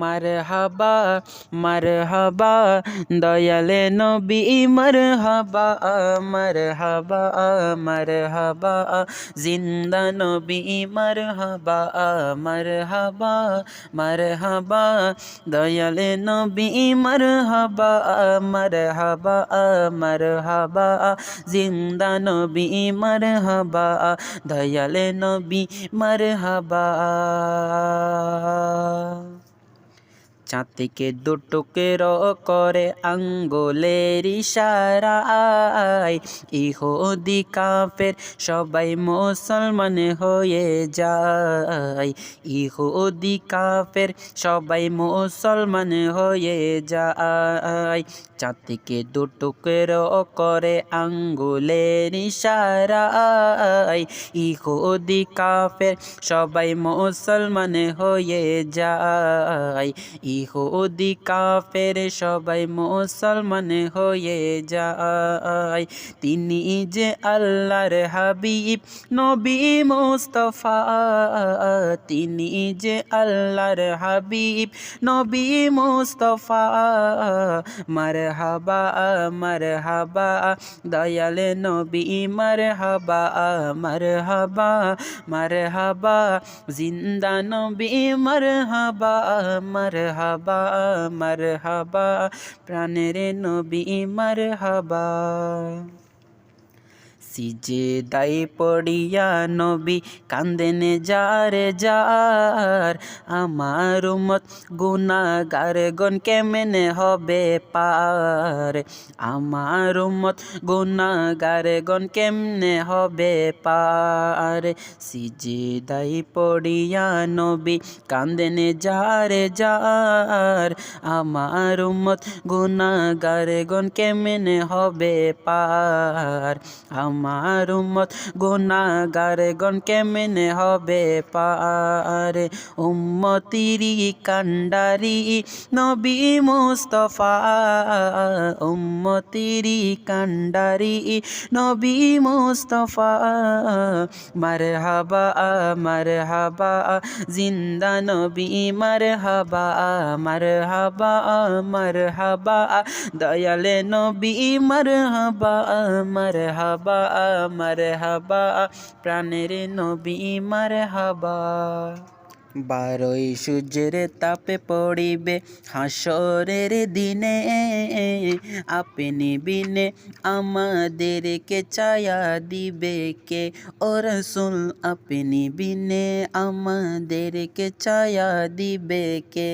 মারহাবা মারহাবা দয়ালে নবী মারহাবা মারহাবা মারহাবা জিন্দা নবী মারহাবা মারহাবা মারহাবা দয়ালে নবী মারহাবা মারহাবা মারহাবা জিন্দা নবী মারহাবা দয়ালে নবী মারহাবা। চাঁদ থেকে দুটুকের করে আঙ্গুলের ইশারায় ইহুদি কাফের সবাই মুসলমান হয়ে যায়। ইহুদি কাফের সবাই মুসলমান হয়ে যায়। চাঁদ থেকে দুটুকের করে আঙ্গুলের ইশারায় ইহুদি কাফের সবাই মুসলমান হয়ে যায়। ইহুদি কাফের সবাই মুসলমান হয়ে যায়। তিনি যে আল্লাহর হাবিব নবী মুস্তাফা, তিনি যে আল্লাহর হাবিব নবী মুস্তাফা। মারহাবা মারহাবা দয়ালে নবী মারহাবা মারহাবা মারহাবা জিন্দা নবী মারহাবা মারহাবা মারহাবা প্রাণের নবী মারহাবা। সিজদায় পড়িয়া নবী কান্দেন যার যার, আমার উম্মত গুনাহগার গণ কেমনে হবে পার। আমার উম্মত গুনাহগার গণ কেমনে হবে পার। সিজদায় পড়িয়া নবী কান্দেন যার যার, আমার উম্মত গুনাহগার গণ কেমনে হবে পার। আমার উম্মত গুনাহগার গণ কেমনে হবে পার। উম্মতিরি কান্ডারি নবী মুস্তাফা, উম্মতিরি কান্ডারি নবী মুস্তাফা। মারহাবা মারহাবা জিন্দা নবী মারহাবা মারহাবা মারহাবা দয়ালে নবী মারহাবা মারহাবা মারহাবা প্রাণের নবী মারহাবা। 12ই সূর্যের তাপে পড়িবে হাসরের দিনে, আপনি বিনে আমাদেরকে ছায়া দিবে কে। ও রাসূল আপনি বিনে আমাদেরকে ছায়া দিবে কে।